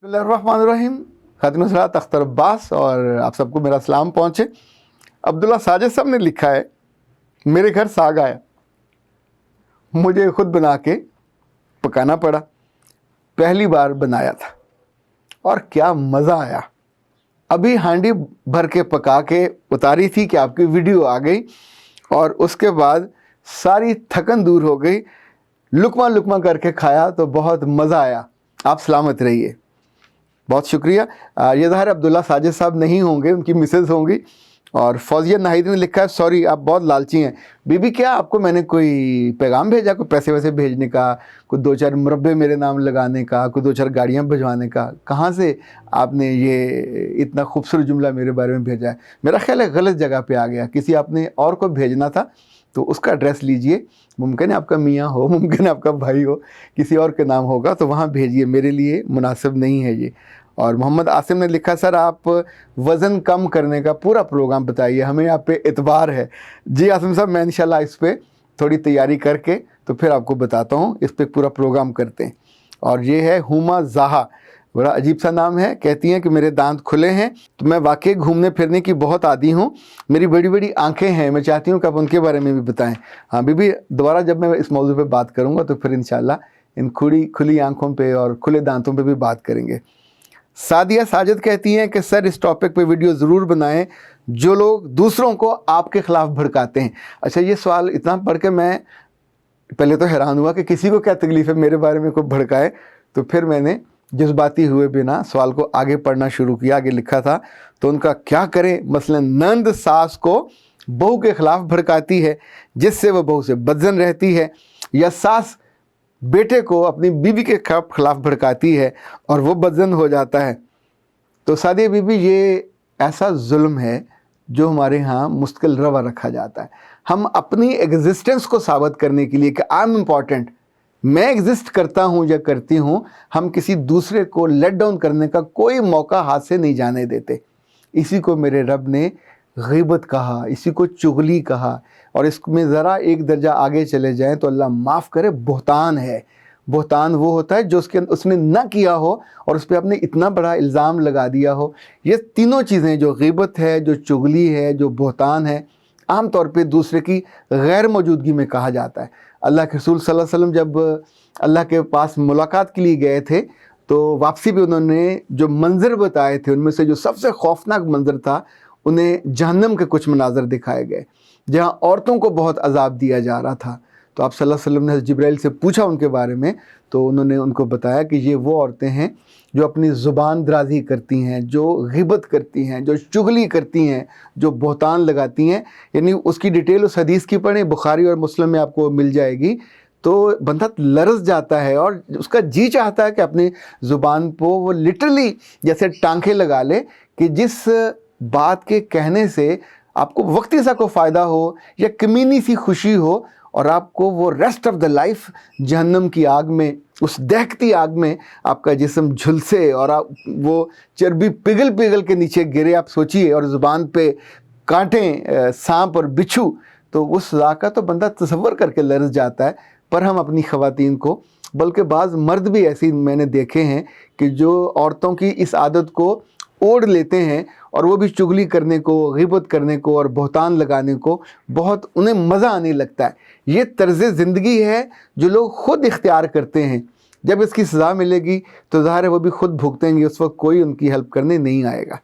बिस्मिल्लाहिर्रहमानिर्रहीम। खातिन सलात अख्तर अब्बास और आप सबको मेरा सलाम पहुँचे। अब्दुल्ला साजिद साहब ने लिखा है, मेरे घर साग आया, मुझे खुद बना के पकाना पड़ा। पहली बार बनाया था और क्या मज़ा आया। अभी हांडी भर के पका के उतारी थी कि आपकी वीडियो आ गई और उसके बाद सारी थकन दूर हो गई। लुकमा लुकमा करके खाया तो बहुत मज़ा आया। आप सलामत रहिए, बहुत शुक्रिया। ये ज़ाहिर अब्दुल्ला साजिद साहब नहीं होंगे, उनकी मिसेज़ होंगी। और फौजिया नाहिद ने लिखा है, सॉरी आप बहुत लालची हैं बीबी, क्या आपको मैंने कोई पैगाम भेजा, कोई पैसे वैसे भेजने का, कोई 2-4 मुरब्बे मेरे नाम लगाने का, कोई 2-4 गाड़ियाँ भिजवाने का? कहाँ से आपने ये इतना खूबसूरत जुमला मेरे बारे में भेजा है? मेरा ख्याल है गलत जगह पे आ गया, किसी आपने और को भेजना था तो उसका एड्रेस लीजिए। मुमकिन है आपका मियाँ हो, मुमकिन है आपका भाई हो, किसी और के नाम होगा तो वहाँ भेजिए, मेरे लिए मुनासिब नहीं है ये। और मोहम्मद आसिम ने लिखा, सर आप वज़न कम करने का पूरा प्रोग्राम बताइए, हमें आप पे एतबार है। जी आसिम साहब, मैं इंशाल्लाह इस पे थोड़ी तैयारी करके तो फिर आपको बताता हूँ, इस पे पूरा प्रोग्राम करते हैं। और ये है हुमा ज़ाहा, बड़ा अजीब सा नाम है। कहती हैं कि मेरे दांत खुले हैं तो मैं वाकई घूमने फिरने की बहुत आदी हूँ, मेरी बड़ी बड़ी आंखें हैं, मैं चाहती हूँ कि आप उनके बारे में भी बताएं। हाँ बीबी, दोबारा जब मैं इस मौजू पे बात करूँगा तो फिर इंशाल्लाह इन खुली आंखों पे और खुले दांतों पे भी बात करेंगे। सादिया साजिद कहती हैं कि सर इस टॉपिक पे वीडियो ज़रूर बनाएं जो लोग दूसरों को आपके ख़िलाफ़ भड़काते हैं। अच्छा, ये सवाल इतना पढ़ के मैं पहले तो हैरान हुआ कि किसी को क्या तकलीफ़ है मेरे बारे में कोई भड़काए, तो फिर मैंने जज्बाती हुए बिना सवाल को आगे पढ़ना शुरू किया। आगे लिखा था, तो उनका क्या करें, मसलन नंद सास को बहू के ख़िलाफ़ भड़काती है जिससे वह बहू से बदजन रहती है, या सास बेटे को अपनी बीवी के खिलाफ़ भड़काती है और वो बदजन हो जाता है। तो सादिया बीबी, ये ऐसा जुल्म है जो हमारे यहाँ मुस्तकिल रवा रखा जाता है। हम अपनी एग्जिस्टेंस को साबित करने के लिए कि आई एम इम्पॉर्टेंट, मैं एग्जिस्ट करता हूँ या करती हूँ, हम किसी दूसरे को लेट डाउन करने का कोई मौका हाथ से नहीं जाने देते। इसी को मेरे रब ने ग़ीबत कहा, इसी को चुगली कहा, और इसमें ज़रा एक दर्जा आगे चले जाएं तो अल्लाह माफ़ करे, बुहतान है। बुहतान वो होता है जो उसने ना किया हो और उस पर आपने इतना बड़ा इल्ज़ाम लगा दिया हो। ये तीनों चीज़ें, जो ग़ीबत है, जो चुगली है, जो बुहतान है, आम तौर पे दूसरे की गैर मौजूदगी में कहा जाता है। अल्लाह के रसूल सल्लल्लाहु अलैहि वसल्लम जब अल्लाह के पास मुलाकात के लिए गए थे तो वापसी पे उन्होंने जो मंज़र बताए थे, उनमें से जो सबसे खौफनाक मंज़र था, उन्हें जहन्नम के कुछ मनाज़र दिखाए गए जहाँ औरतों को बहुत अजाब दिया जा रहा था। तो आप सल्लल्लाहु अलैहि वसल्लम ने जिब्राइल से पूछा उनके बारे में, तो उन्होंने उनको बताया कि ये वो औरतें हैं जो अपनी ज़ुबान दराज़ी करती हैं, जो ग़ीबत करती हैं, जो चुगली करती हैं, जो बुहतान लगाती हैं। यानी उसकी डिटेल उस हदीस की पढ़ें, बुखारी और मुस्लिम में आपको मिल जाएगी। तो बंदा लरज़ जाता है और उसका जी चाहता है कि अपनी ज़ुबान को वो लिटरली जैसे टांके लगा ले कि जिस बात के कहने से आपको वक्ती सा कोई फ़ायदा हो या कमीनी सी खुशी हो और आपको वो रेस्ट ऑफ द लाइफ जहन्नम की आग में, उस दहकती आग में आपका जिस्म झुलसे और आप वो चर्बी पिघल पिघल के नीचे गिरे। आप सोचिए, और ज़ुबान पे कांटें, सांप और बिच्छू, तो उस सज़ा का तो बंदा तसव्वुर करके लरज़ जाता है। पर हम अपनी ख़वातीन को, बल्कि बाज़ मर्द भी ऐसी मैंने देखे हैं कि जो औरतों की इस आदत को ओढ़ लेते हैं और वो भी चुगली करने को, ग़ीबत करने को और बुहतान लगाने को बहुत उन्हें मज़ा आने लगता है। ये तर्ज़ ज़िंदगी है जो लोग ख़ुद इख्तियार करते हैं। जब इसकी सज़ा मिलेगी तो ज़ाहिर है वो भी ख़ुद भुगतेंगे, उस वक्त कोई उनकी हेल्प करने नहीं आएगा।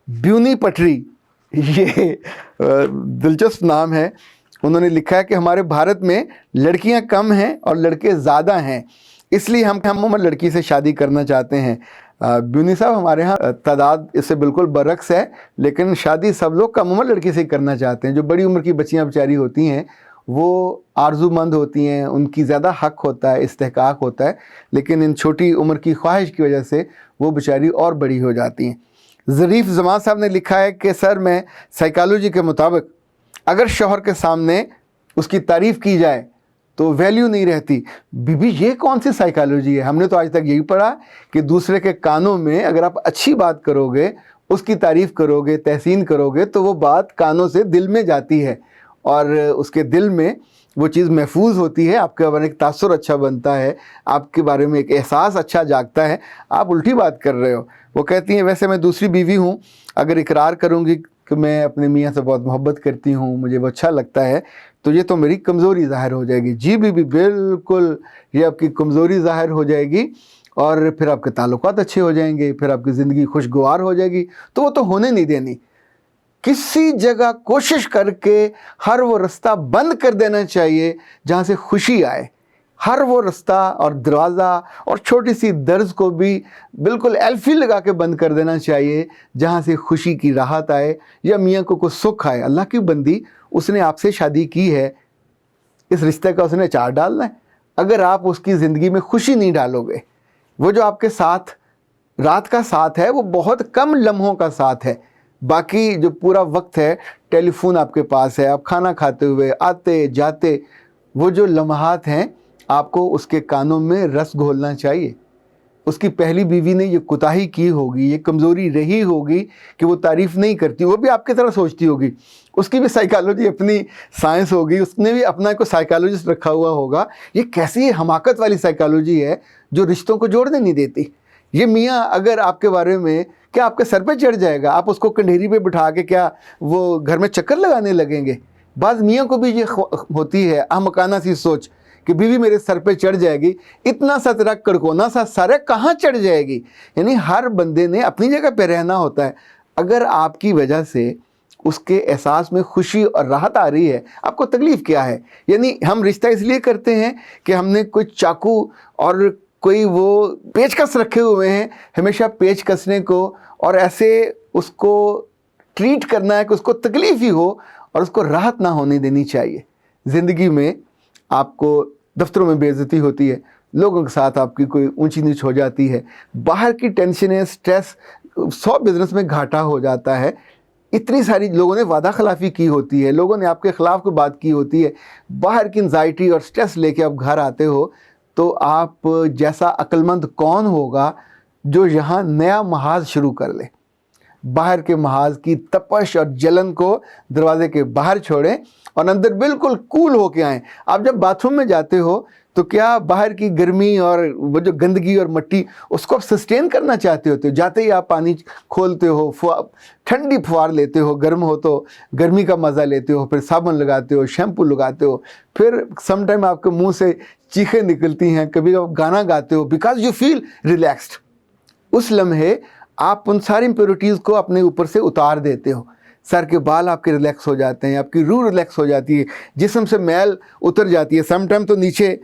ब्यूनी पटरी, ये दिलचस्प नाम है। उन्होंने लिखा है कि हमारे भारत में लड़कियां कम हैं और लड़के ज़्यादा हैं, इसलिए हम उम्र लड़की से शादी करना चाहते हैं। ब्यूनी साहब, हमारे यहाँ तादाद इससे बिल्कुल बरक्स है, लेकिन शादी सब लोग कम उम्र लड़की से करना चाहते हैं। जो बड़ी उम्र की बच्चियाँ बेचारी होती हैं वो आरजूमंद होती हैं, उनकी ज़्यादा हक़ होता है, इस्तेहकाक होता है, लेकिन इन छोटी उम्र की ख्वाहिश की वजह से वो बेचारी और बड़ी हो जाती हैं। ज़रीफ़ जमान साहब ने लिखा है कि सर, मैं साइकोलॉजी के मुताबिक अगर शौहर के सामने उसकी तारीफ़ की जाए तो वैल्यू नहीं रहती। बीबी, ये कौन सी साइकोलॉजी है? हमने तो आज तक यही पढ़ा कि दूसरे के कानों में अगर आप अच्छी बात करोगे, उसकी तारीफ़ करोगे, तहसीन करोगे, तो वो बात कानों से दिल में जाती है और उसके दिल में وہ چیज़ محفوظ ہوتی ہے, آپ کے بارے میں ایک تاثر اچھا بنتا ہے, آپ کے بارے میں ایک احساس اچھا جاگتا ہے. آپ الٹی بات کر رہے ہو. وہ کہتی ہیں ویسے میں دوسری بیوی ہوں, اگر اقرار کروں گی کہ میں اپنے میاں سے بہت محبت کرتی ہوں, مجھے وہ اچھا لگتا ہے, تو یہ تو میری کمزوری ظاہر ہو جائے گی. جی بیوی بالکل, یہ آپ کی کمزوری ظاہر ہو جائے گی, اور پھر آپ کے تعلقات اچھے ہو جائیں گے, پھر آپ کی زندگی خوشگوار ہو جائے گی. تو وہ تو ہونے نہیں دینی. کسی جگہ کوشش کر کے ہر وہ رستہ بند کر دینا چاہیے جہاں سے خوشی آئے. ہر وہ رستہ اور دروازہ اور چھوٹی سی درز کو بھی بالکل ایلفی لگا کے بند کر دینا چاہیے جہاں سے خوشی کی راحت آئے یا میاں کو کوئی سکھ آئے. اللہ کی بندی, اس نے آپ سے شادی کی ہے, اس رشتے کا اس نے اچار ڈالنا ہے. اگر آپ اس کی زندگی میں خوشی نہیں ڈالو گے, وہ جو آپ کے ساتھ رات کا ساتھ ہے وہ بہت کم لمحوں کا ساتھ ہے. باقی جو پورا وقت ہے ٹیلی فون آپ کے پاس ہے, آپ کھانا کھاتے ہوئے آتے جاتے, وہ جو لمحات ہیں آپ کو اس کے کانوں میں رس گھولنا چاہیے. اس کی پہلی بیوی نے یہ کوتاہی کی ہوگی, یہ کمزوری رہی ہوگی کہ وہ تعریف نہیں کرتی, وہ بھی آپ کی طرح سوچتی ہوگی. اس کی بھی سائیکالوجی اپنی سائنس ہوگی, اس نے بھی اپنا کوئی سائیکالوجسٹ رکھا ہوا ہوگا. یہ کیسی حماقت والی سائیکالوجی ہے جو رشتوں کو جوڑنے نہیں دیتی. یہ میاں اگر آپ کے بارے میں کیا آپ کے سر پہ چڑھ جائے گا, آپ اس کو کنڈیری پہ بٹھا کے کیا وہ گھر میں چکر لگانے لگیں گے؟ بعض میاں کو بھی یہ ہوتی ہے احمقانہ سی سوچ کہ بیوی میرے سر پہ چڑھ جائے گی, اتنا سا تیرا کڑکونا سا سر ہے, کہاں چڑھ جائے گی؟ یعنی ہر بندے نے اپنی جگہ پہ رہنا ہوتا ہے. اگر آپ کی وجہ سے اس کے احساس میں خوشی اور راحت آ رہی ہے, آپ کو تکلیف کیا ہے؟ یعنی ہم رشتہ اس لیے کرتے ہیں کہ ہم نے کوئی چاقو اور کوئی وہ پیچ کس رکھے ہوئے ہیں, ہمیشہ پیچ کسنے کو اور ایسے اس کو ٹریٹ کرنا ہے کہ اس کو تکلیف ہی ہو اور اس کو راحت نہ ہونے دینی چاہیے. زندگی میں آپ کو دفتروں میں بے عزتی ہوتی ہے, لوگوں کے ساتھ آپ کی کوئی اونچی نیچ ہو جاتی ہے, باہر کی ٹینشنیں, سٹریس, 100 بزنس میں گھاٹا ہو جاتا ہے, اتنی ساری لوگوں نے وعدہ خلافی کی ہوتی ہے, لوگوں نے آپ کے خلاف کوئی بات کی ہوتی ہے, باہر کی انزائٹی اور سٹریس لے کے آپ گھر آتے ہو, تو آپ جیسا عقلمند کون ہوگا جو یہاں نیا محاذ شروع کر لے؟ باہر کے محاذ کی تپش اور جلن کو دروازے کے باہر چھوڑیں اور اندر بالکل کول ہو کے آئیں. آپ جب باتھ روم میں جاتے ہو تو کیا باہر کی گرمی اور وہ جو گندگی اور مٹی اس کو آپ سسٹین کرنا چاہتے ہوتے ہو؟ جاتے ہی آپ پانی کھولتے ہو, ٹھنڈی پھوار لیتے ہو, گرم ہو تو گرمی کا مزہ لیتے ہو, پھر صابن لگاتے ہو, شیمپو لگاتے ہو, پھر سم ٹائم آپ کے منہ سے چیخیں نکلتی ہیں, کبھی آپ گانا گاتے ہو بیکاز یو فیل ریلیکسڈ. اس لمحے آپ ان ساری امپیورٹیز کو اپنے اوپر سے اتار دیتے ہو. سر کے بال آپ کے ریلیکس ہو جاتے ہیں, آپ کی روح ریلیکس ہو جاتی ہے, جسم سے میل اتر جاتی ہے. سم ٹائم تو نیچے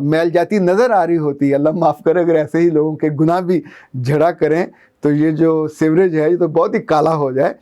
میل جاتی نظر آ رہی ہوتی ہے. اللہ معاف کرے اگر ایسے ہی لوگوں کے گناہ بھی جھڑا کریں تو یہ جو سیوریج ہے یہ تو بہت ہی کالا ہو جائے.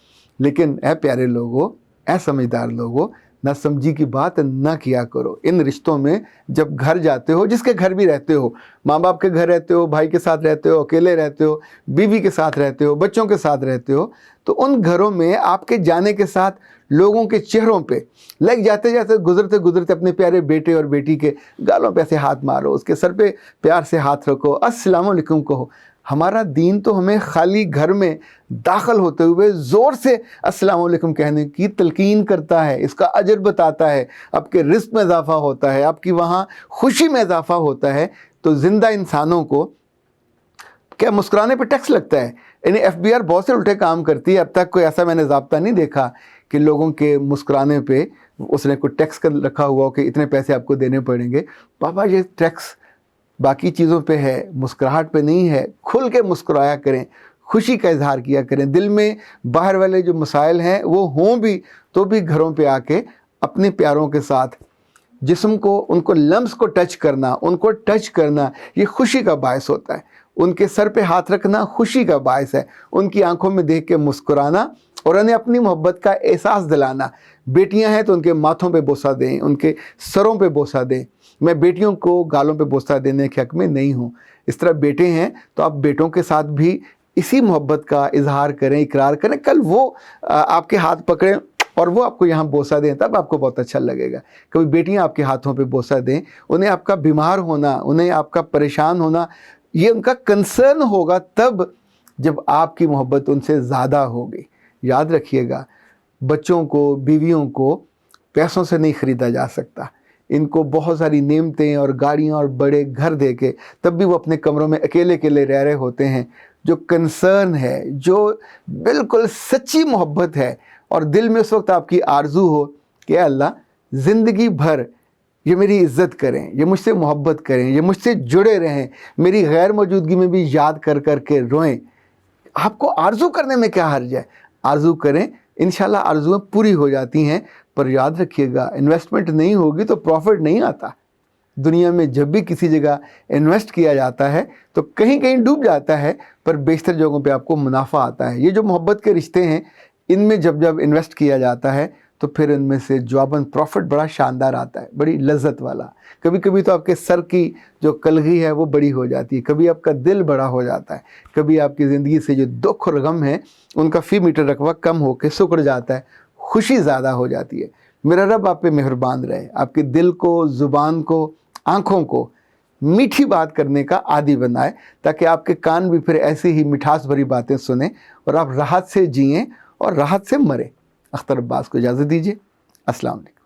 لیکن اے پیارے لوگو, اے سمجھدار لوگو, نہ سمجھی کی بات نہ کیا کرو. ان رشتوں میں جب گھر جاتے ہو, جس کے گھر بھی رہتے ہو, ماں باپ کے گھر رہتے ہو, بھائی کے ساتھ رہتے ہو, اکیلے رہتے ہو, بیوی کے ساتھ رہتے ہو, بچوں کے ساتھ رہتے ہو, تو ان گھروں میں آپ کے جانے کے ساتھ لوگوں کے چہروں پہ لگ جاتے جاتے گزرتے گزرتے اپنے پیارے بیٹے اور بیٹی کے گالوں پہ ایسے ہاتھ مارو, اس کے سر پہ پیار سے ہاتھ رکھو, السلام علیکم کہو. ہمارا دین تو ہمیں خالی گھر میں داخل ہوتے ہوئے زور سے السلام علیکم کہنے کی تلقین کرتا ہے, اس کا اجر بتاتا ہے, آپ کے رزق میں اضافہ ہوتا ہے, آپ کی وہاں خوشی میں اضافہ ہوتا ہے. تو زندہ انسانوں کو کیا مسکرانے پہ ٹیکس لگتا ہے؟ یعنی ایف بی آر بہت سے الٹے کام کرتی ہے. اب تک کوئی ایسا میں نے ضابطہ نہیں دیکھا کہ لوگوں کے مسکرانے پہ اس نے کوئی ٹیکس کر رکھا ہوا ہو کہ اتنے پیسے آپ کو دینے پڑیں گے. بابا یہ ٹیکس باقی چیزوں پہ ہے, مسکراہٹ پہ نہیں ہے. کھل کے مسکرایا کریں, خوشی کا اظہار کیا کریں. دل میں باہر والے جو مسائل ہیں وہ ہوں بھی تو بھی گھروں پہ آ کے اپنے پیاروں کے ساتھ جسم کو, ان کو لمس کو ٹچ کرنا, ان کو ٹچ کرنا, یہ خوشی کا باعث ہوتا ہے. ان کے سر پہ ہاتھ رکھنا خوشی کا باعث ہے. ان کی آنکھوں میں دیکھ کے مسکرانا اور انہیں اپنی محبت کا احساس دلانا. بیٹیاں ہیں تو ان کے ماتھوں پہ بوسہ دیں, ان کے سروں پہ بوسہ دیں. میں بیٹیوں کو گالوں پہ بوسہ دینے کے حق میں نہیں ہوں. اس طرح بیٹے ہیں تو آپ بیٹوں کے ساتھ بھی اسی محبت کا اظہار کریں, اقرار کریں. کل وہ آپ کے ہاتھ پکڑیں اور وہ آپ کو یہاں بوسہ دیں, تب آپ کو بہت اچھا لگے گا. کبھی بیٹیاں آپ کے ہاتھوں پہ بوسہ دیں, انہیں آپ کا بیمار ہونا, انہیں آپ کا پریشان ہونا, یہ ان کا کنسرن ہوگا تب جب آپ کی محبت ان سے زیادہ ہوگی. یاد رکھیے گا, بچوں کو, بیویوں کو پیسوں سے نہیں خریدا جا سکتا. इनको बहुत सारी नेमतें और गाड़ियाँ और बड़े घर दे के, तब भी वो अपने कमरों में अकेले अकेले रह रहे होते हैं। जो कंसर्न है, जो बिल्कुल सच्ची मोहब्बत है, और दिल में उस वक्त आपकी आरज़ू हो कि अल्लाह ज़िंदगी भर ये मेरी इज़्ज़त करें, ये मुझसे मोहब्बत करें, ये मुझसे जुड़े रहें, मेरी गैर मौजूदगी में भी याद कर कर के रोएं। आपको आरज़ू करने में क्या हर्ज है? आरज़ू करें, इंशाल्लाह आरज़ुएँ पूरी हो जाती हैं। पर याद रखिएगा, इन्वेस्टमेंट नहीं होगी तो प्रॉफिट नहीं आता। दुनिया में जब भी किसी जगह इन्वेस्ट किया जाता है तो कहीं कहीं डूब जाता है, पर बेशतर जगहों पे आपको मुनाफा आता है। ये जो मोहब्बत के रिश्ते हैं, इनमें जब जब इन्वेस्ट किया जाता है तो फिर इनमें से जवाबन प्रॉफिट बड़ा शानदार आता है, बड़ी लज्जत वाला। कभी कभी तो आपके सर की जो कलगी है वो बड़ी हो जाती है, कभी आपका दिल बड़ा हो जाता है, कभी आपकी ज़िंदगी से जो दुख और गम है उनका फ़ी मीटर रकबा कम होकर सुकड़ जाता है, खुशी ज़्यादा हो जाती है। मेरा रब आप पे मेहरबान रहे, आपके दिल को, ज़ुबान को, आँखों को मीठी बात करने का आदी बनाए, ताकि आपके कान भी फिर ऐसी ही मिठास भरी बातें सुने और आप राहत से जिएं और राहत से मरें। अख्तर अब्बास को इजाज़त दीजिए। अस्सलाम वालेकुम।